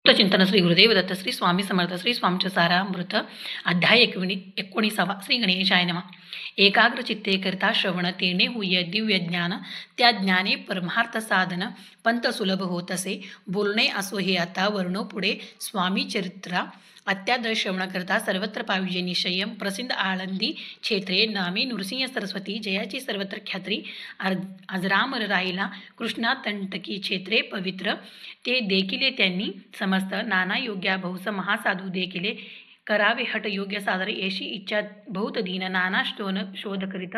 चिंतन श्री गुरुदेव दत्त श्री स्वामी समर्थ श्री स्वामींचे सारामृत अध्याय 19 श्री गणेशाय नमः. एकाग्र चित्ते करता श्रवण तेणे होय दिव्य ज्ञान, त्या ज्ञाने परमार्थ साधन पंत सुलभ होत असे. बोलणे असो हे आता वर्णो पुढे स्वामी चरित्रा. अत्यादर श्रवण करता सर्वत्र पाविजे निश्चयम. प्रसिद्ध आळंदी क्षेत्रे नामे नृसिंह सरस्वती, जयाची सर्वत्र ख्यात्री. अजरामर राहिला कृष्णातंटकी क्षेत्रे पवित्र, ते देखिले त्यांनी समस्त. नाना योग्या बहुस महासाधू देखिले, करावे हट योग्य सादर. येशी इच्छा बहुत दीन, नाना शोध करीत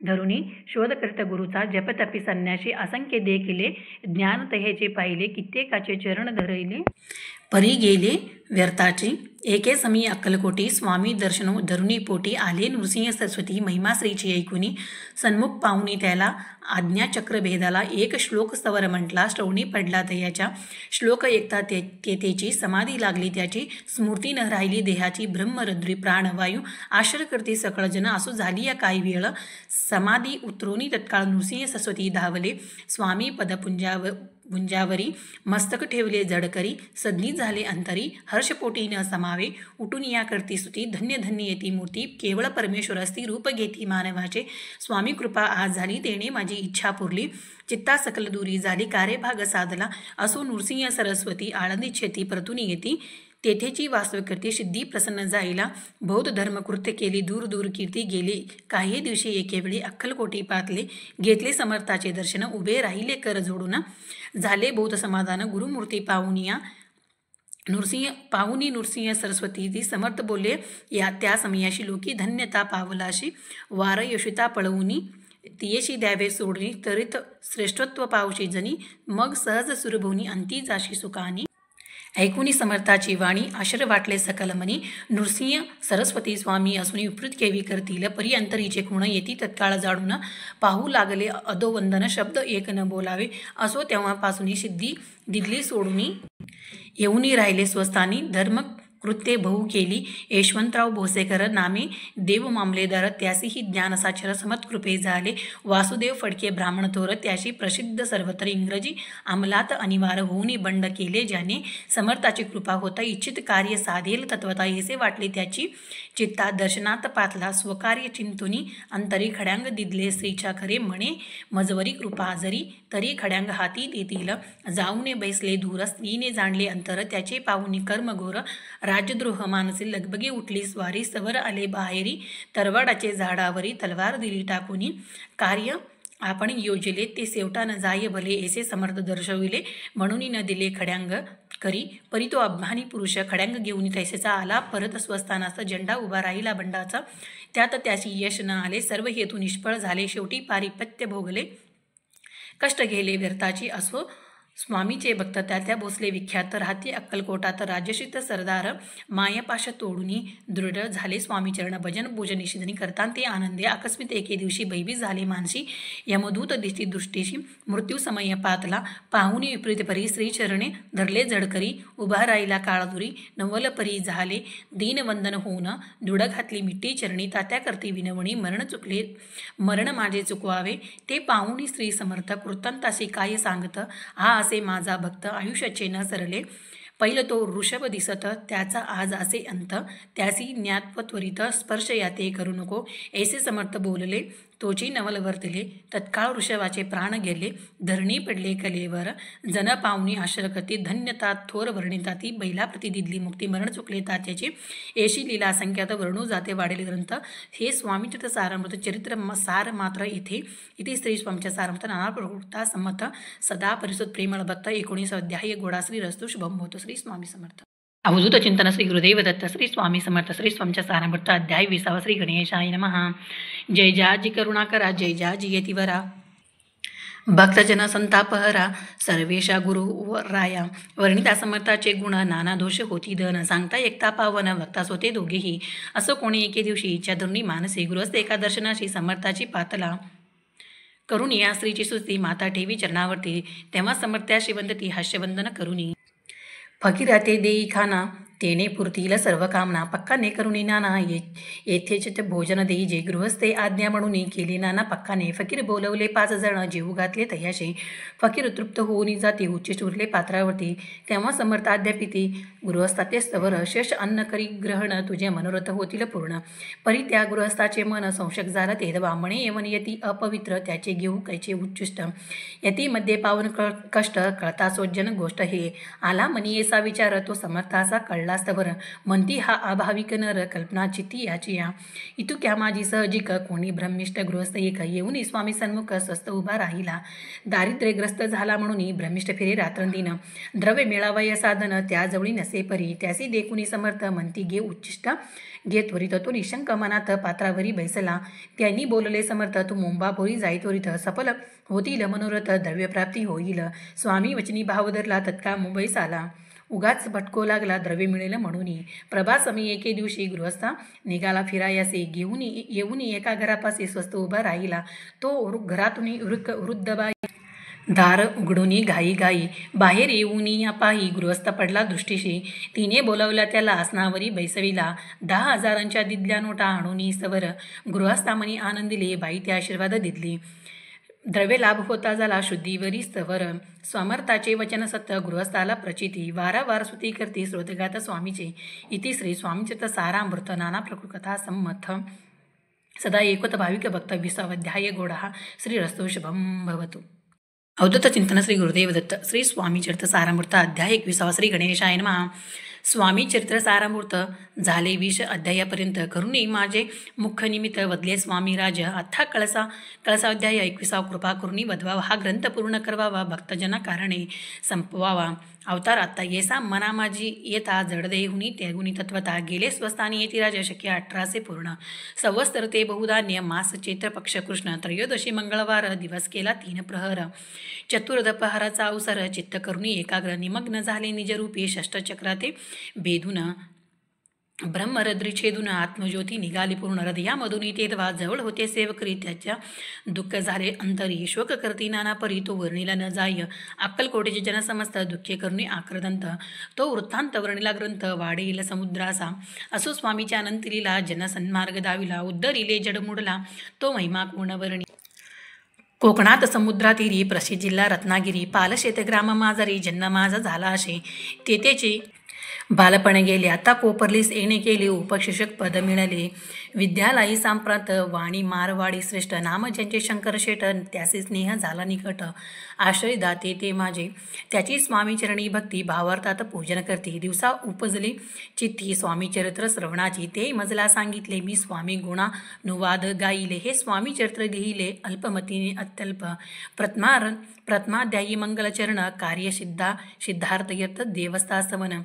धरुणी. शोध करीत गुरुचा जपतपी संन्याशी, असंख्य देखिले ज्ञान तहेचे पाहिले. कित्येकाचे चरण धरले परी गेले व्यर्थाची. एके समी अक्कलकोटी स्वामी दर्शनो धरुणी पोटी. आले नृसिंह सरस्वती महिमा श्रीची ऐकुनी. सन्मुख पाहुणी त्याला आज्ञाचक्र भेदाला. एक श्लोक स्तवर म्हटला श्रवणी पडला दयाच्या. श्लोक ऐकता तेथेची समाधी लागली त्याची. स्मृती न राहिली देहाची. ब्रह्मरद्री प्राणवायू आश्रय करते सकळ जन. असो झाली या काही वेळ समाधी उतरोनी तत्काळ नृसिंह सरस्वती धावले. स्वामी पदपुंजावरी मस्तक ठेवले जडकरी. सज्ञी झाले अंतरी हर्षपोटी न समावे. उठून या करती स्तुती धन्य धन्य येती मूर्ती. केवळ परमेश्वर असती रूप घेती मानवाचे. स्वामी कृपा आज झाली तेणे माझी इच्छा पुरली. चित्ता सकल दूरी झाली कार्यभाग साधला. असो नृसिंह सरस्वती आळंदी क्षेती परतून येती. तेथेची वास्तव करते सिद्धी प्रसन्न जाईला. बौद्ध धर्मकृत्य केली दूर दूर कीर्ती गेली. काही दिवशी एकेवेळी अक्कलकोटी पातले. घेतले समर्थाचे दर्शन उभे राहिले कर जोडून. झाले बौद्ध समाधान गुरुमूर्ती पाहुनिया. नृसिंह सरस्वती ती समर्थ बोलले या त्या समयाशी. लोकी धन्यता पावलाशी वार यशुता पळवूनी. तियेशी द्यावे सोडणी तरीत श्रेष्ठत्व पावशी जनी. मग सहज सुरभवनी अंती जाशी सुखानी. ऐकुनी समर्थाची वाणी आश्चर्य वाटले सकल मनी. नृसिंह सरस्वती स्वामी असून विपरीत केवी करतील. परी अंतरीचे खुण येती तत्काळ जाडून. पाहू लागले अधोवंदन शब्द एक न बोलावे. असो तेव्हापासून सिद्धी दिदली सोडूनी. येऊनी राहिले स्वस्थानी. धर्मकृत्ये बहु केली. यशवंतराव भोसेकर नामे देव मामलेदार. त्यासीही ज्ञानसाक्षर समत्कृपे झाले. वासुदेव फडके ब्राह्मण थोर. त्याशी प्रसिद्ध सर्वत्र. इंग्रजी अंमलात अनिवार्य होऊन बंड केले ज्याने. समर्थाची कृपा होता इच्छित कार्य साधेल तत्वता. येसे वाटले त्याची चित्ता दर्शनात पातला. स्वकार्य चिंतुनी अंतरी खड्यांग दिदले श्रीच्या खरे. म्हणे मजवरी कृपा जरी तरी खड्यांग हाती देतील. जाऊने बैसले दूर. स्त्रीने जाणले अंतर त्याचे पाहुनी कर्मघोर. राजद्रोह मानसी लगबगी उठली स्वारी. सवर आले बाहेरी तरवाडाचे झाडावरी. तलवार दिली टाकूनी. कार्य आपण योजले ते सेवटा न जाय भले. ऐसे समर्थ दर्शविले म्हणून न दिले खड्यांग करी. परी तो अभिमानी पुरुष खड्यांग घेऊन तैसेचा आला परत स्वस्थानाचा. झेंडा उभा राहिला बंडाचा. त्यात त्याशी यश न आले. सर्व हेतू निष्फळ झाले. शेवटी पारिपत्य भोगले कष्ट गेले व्यर्थाची. असो स्वामीचे भक्त त्या भोसले विख्यात. राहते अक्कलकोटात राजशित सरदार. मायापाश तोडूनी दृढ झाले स्वामी चरण. भजन पूजन निषेधनी करता ते आनंदे. आकस्मित एके दिवशी भयभीत झाले मानसी. यमदूत दिसती दृष्टीशी मृत्यू समय पातला. पाहुनी विपरीत परी श्रीचरणे धरले जडकरी. उभा राहिला काळादुरी नवल परी झाले. दीनवंदन होऊन दृढ घातली मिट्टी चरणी. तात्या करती विनवणी मरण माझे चुकवावे. ते पाहुनी श्री समर्थ कृतांताशी काय सांगत. हा असे माझा भक्त आयुष्याचे न सरले. पहिलं तो ऋषभ दिसत त्याचा आज असे अंत. त्यासी ज्ञात्व त्वरित स्पर्श याते करू नको. ऐसे समर्थ बोलले तोची नवल वर्तले. तत्काळ ऋषभाचे प्राण गेले. धरणी पडले कलेवर. जन पाहुणी आश्रकती. धन्यता थोर वर्णिताती. बैलाप्रती दिदली मुक्ती. मरण चुकले तात्याचे. येशी लीला संख्यात वर्णू जाते वाढेल ग्रंथ. हे स्वामीचरित सारामृत चरित्र सार मात्र इथे. इथे श्री स्वामीच्या सारामृत नाना प्रवृत्ता संमत सदा परिसुत प्रेमळ भक्त. 19 अध्याय गोडाश्री रस्तु शुभम होतो. श्री स्वामी समर्थ. अवधूत चिंतन श्री गुरुदेव दत्त श्री स्वामी समर्थ. श्री स्वामीच्या सारामृत अध्याय 20 श्री गणेशाय नमः. जय जाजी करुणाकरा जय जाजी येतिवरा. भक्तजन संतापहरा सर्वेशा गुरु राया. वर्णिता समर्थाचे गुण नाना दोष होती धन. सांगता एकता पावन भक्तास होते दोघेही. असं कोणी एके दिवशी इच्छा धरुणी मानसे. गृहस्थ एका दर्शनाशी समर्थाची पातला. करून या स्त्रीची स्तुती माता ठेवी चरणावरती. तेव्हा समर्थ्या शिवंतती हास्यवंदन करुणी. फकीरा ते देई खाना तेने पुरतील सर्व कामना पक्काने करुणी नाना येथेच ते भोजन देई जे गृहस्थे आज्ञा म्हणून केली नाना पक्काने फकीर बोलवले 5 जण जीव घातले तयाशे फकीर तृप्त होऊन जाते उच्च उरले पात्रावरती तेव्हा समर्थ अद्यापिती गृहस्थाचे स्तवर शेष अन्न करी ग्रहण तुझे मनोरथ होतील पूर्ण परी त्या गृहस्थाचे मन संशक झालं ते ब्राह्मणे येवन यती अपवित्र त्याचे घेऊ कैचे उच्चिष्ट यती मध्ये पावन कष्ट कळता सोज्जन गोष्ट हे आला मनी येसा विचार तो समर्थाचा कळलास्तवर म्हणती हा अभाविक नर कल्पना चित्ती याची या इतुक्या माझी सहजिक कोणी ब्रह्मिष्ट गृहस्थ एक येऊन स्वामी सन्मुख स्वस्त उभा राहिला दारिद्र्यग्रस्त झाला म्हणून ब्रह्मिष्ट फिरे रात्रंदिन द्रव्य मिळावय साधन त्याजवळी नसे परी त्यासी देखुनी समर्थ म्हणती घे उच्चिष्ट घे त्वरित तो निशंक मनात पात्रावरी बैसला त्यांनी बोलले समर्थ तू मुंबाभोरी जाई त्वरित सफल होतील मनोरथ द्रव्यप्राप्ती होईल स्वामी वचनी भाव धरला तत्काळ मुंबईस आला उगाच भटको लागला द्रव्य मिळेल म्हणून प्रभासमी एके दिवशी गृहस्था निघाला फिरायासे येऊन एका घरापाशी स्वस्त उभा राहिला तो घरातून वृद्ध बाई दार उघडून घाई बाहेर येऊन पाही गृहस्थ पडला दृष्टीशी तिने बोलावला त्याला आसनावरी बैसविला 10,000च्या दिदल्या नोटा आणून सवर गृहस्थामनी आनंदिले बाई त्या आशीर्वाद दिदली द्रव्य लाभ होता झाला शुद्धीवरी स्तवर स्वामर्थाचे वचन सत्य गृहस्थाला प्रचिती वारंवार स्तुती करते श्रोतगात स्वामीचे इति श्री स्वामीचित सारामृत नाना प्रकृकथा संमत सदा एकोत भाविक भक्त 20वा अध्याय गोडा श्री रस्तो शुभम भवतु अवधूत चिंतन श्री गुरुदेव दत्त श्री स्वामी चरित्र सारामृत अध्याय 21 श्री गणेशाय नमः स्वामी चरित्र सारामूर्त झाले 20 अध्यायापर्यंत करुणी माझे मुख्य निमित्त वदले स्वामी राज अथा कळसाध्याय 21 कृपा करुणी वधवावा हा ग्रंथ पूर्ण करवावा भक्तजना कारणे संपवावा अवतार आत्ता येसा मना माझी येता जडदे हुनी त्यागुनी तत्वता गेले स्वस्थानी येती राजा शक्य 18 पूर्ण संवत्सर ते बहुधान्य मास चैत्र पक्ष कृष्ण त्रयोदशी मंगळवार दिवस केला 3 प्रहर चतुर्दपहाराचा अवसर चित्त करुणी एकाग्र निमग्न झाले निजरूपी षष्टचक्राते बेधून ब्रह्मरद्री छेदून आत्मज्योती निघाली पूर्ण हृदयामधून तेव्हा जवळ होते सेवकरी त्याच्या दुःख झाले अंतरी शोक करती नाना परी तो वर्णिला न जाय अक्कलकोटेचे जनसमस्त दुःखे करुणी आक्रदंत तो वृत्तांत वर्णिला ग्रंथ वाढेल समुद्रासा असो स्वामीच्या अनंतलीला जनसन्मार्ग दाविला उद्धरिले जडमुडला तो महिमा कोणवर्णी कोकणात समुद्रातीरी प्रसिद्ध जिल्हा रत्नागिरी पालशेत ग्राम माझारी जन्म माझा झाला असे तेथेचे बालपण गेले आता कोपरलीस येणे केले उपशिक्षक पद मिळाले विद्यालयी सांप्रांत वाणी मारवाडी श्रेष्ठ नाम ज्यांचे शंकर शेठ त्याचे स्नेह झाला निकट आश्रय दाते ते माझे त्याची स्वामीचरणी भक्ती भावार्थात पूजन करते दिवसा उपजली चित्ती स्वामी चरित्र श्रवणाची ते मजला सांगितले मी स्वामी गुणानुवाद गाईले हे स्वामी चरित्र लिहिले अल्पमतीने अत्यल्प प्रथमाध्यायी मंगलचरण सिद्धार्थ यत देवस्थासवन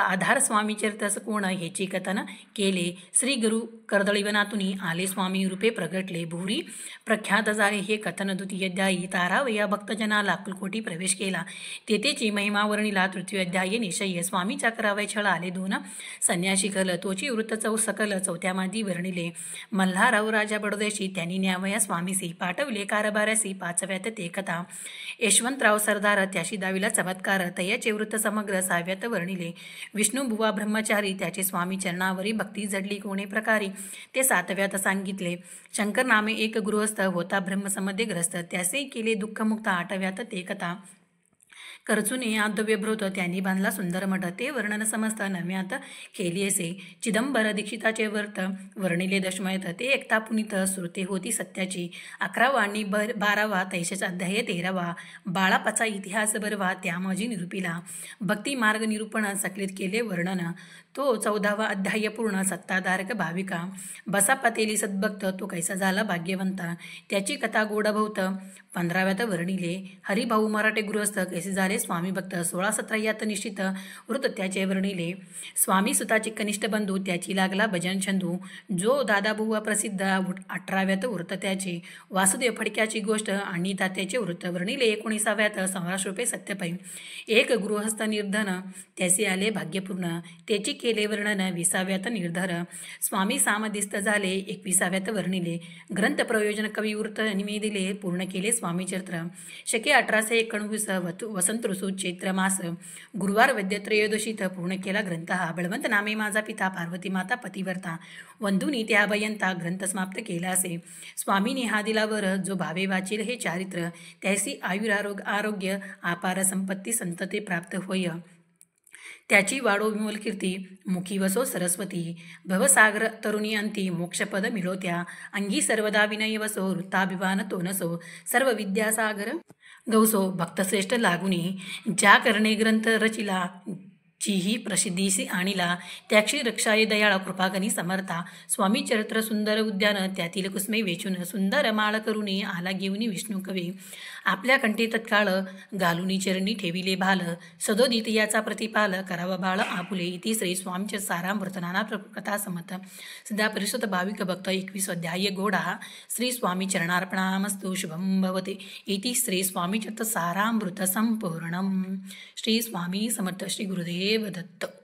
आधार स्वामी चरित्रस कोण ह्याची कथन केले श्री गुरु कर्दळीवनातून आले स्वामी रूपे प्रगटले भूरी प्रख्यात झाले हे कथन द्वितीय अध्यायी तारावया भक्तजनाला अक्कलकोटी प्रवेश केला तेथेची महिमा वर्णिला तृतीय अध्यायी निशय स्वामीच्या करावय छळ आले 2 संन्यासी कल तोची वृत्त सकल चौथ्या मादी वर्णिले मल्हाराव राजा बडोदेशी त्यांनी न्यावया स्वामीसी पाठवले कारभारासी 5व्यात ते कथा यशवंतराव सरदार त्याशी दाविला चमत्कार तयाचे वृत्त समग्र 6व्यात वर्णिले विष्णुबुवा ब्रह्मचारी त्याचे स्वामी चरणावरी भक्ती जडली कोणे प्रकारे ते 7व्यात सांगितले शंकर नामे एक गृहस्थ होता ब्रह्मसमध्ये ग्रस्त त्यासे केले दुःखमुक्त 8व्यात ते कथा करचुने आद्यव्यभृत त्यांनी बांधला सुंदर मठ ते वर्णन समजता 9व्यात केली असे चिदंबर दीक्षिताचे व्रत वर्णिले 10व्यात ते एकता पुनित श्रुते होती सत्याची 11वा आणि 12वा तैशाचा अध्याय 13वा बाळापाचा इतिहास बरवा त्यामाजी निरूपिला भक्ती मार्ग निरूपण सकलित केले वर्णन तो 14वा अध्याय पूर्ण सत्ताधारक भाविका बसा पातेली सद्भक्त तो कैसा झाला भाग्यवंत त्याची कथा गोडभवत 15व्यात वर्णिले हरिभाऊ मराठे गृहस्थ कैसे झाले स्वामी भक्त 16-17 यात निश्चित वृत्त त्याचे वर्णिले स्वामी सुताचे कनिष्ठ बंधू त्याची लागला भजन छंदू जो दादाबुवा प्रसिद्ध 18व्यात वृत्त त्याचे वासुदेव फडक्याची गोष्ट आणि तात्याचे वृत्त वर्णिले 19व्यात संराश रुपये सत्यपै एक गृहस्थ निर्धन त्याचे आले भाग्यपूर्ण त्याची केले वर्णन 20व्यात निर्धार स्वामी सामदिस्त झाले 21व्यात वर्णिले ग्रंथ प्रयोजन कवी वृत्त निवेदिले पूर्ण केले स्वामी चरित्र शके 1819 वसंत ऋतू चैत्र मास गुरुवार वैद्य त्रयोदशीत पूर्ण केला ग्रंथ हा. बळवंत नामे माझा पिता, पार्वती माता पतिवर्ता, वंधुनी त्या भयंता ग्रंथ समाप्त केला असे. स्वामीने हा दिलावर जो भावे वाचील हे चारित्र, त्यासी आरोग्य अपार संपत्ती संतती प्राप्त होय. त्याची वाढो विमल कीर्ती, मुखी वसो सरस्वती, भवसागर तरुणी अंती, मोक्षपद मिळोत्या, अंगी सर्वदा विनय वसो, वृत्ताभिमान तो नसो, सर्व विद्यासागर गौसो, भक्तश्रेष्ठ लागुनी, ज्या करणे ग्रंथ रचिला, चीही प्रसिद्धीसी आणिला, त्याक्षी रक्षाय दयाळा कृपागणी समर्था. स्वामी चरित्र सुंदर उद्यान, त्यातील कुसमे वेचून, सुंदर माळ करुणी आला घेऊनी विष्णू कवी, आपल्या कंठी तत्काळ घालुनी चरणी ठेविले भाल, सदोदित याचा प्रतिपाल करावा बाळ आपुले. इति श्री स्वामीच सारामृत नाना कथा समत. सध्या परिषद भाविक भक्त 21 अध्याय गोडा. श्री स्वामी चरणार्पणामस्तु. शुभम भवते. इति श्री स्वामीच सारामृत संपूर्णम. श्री स्वामी समर्थ. श्री गुरुदेव दत्त.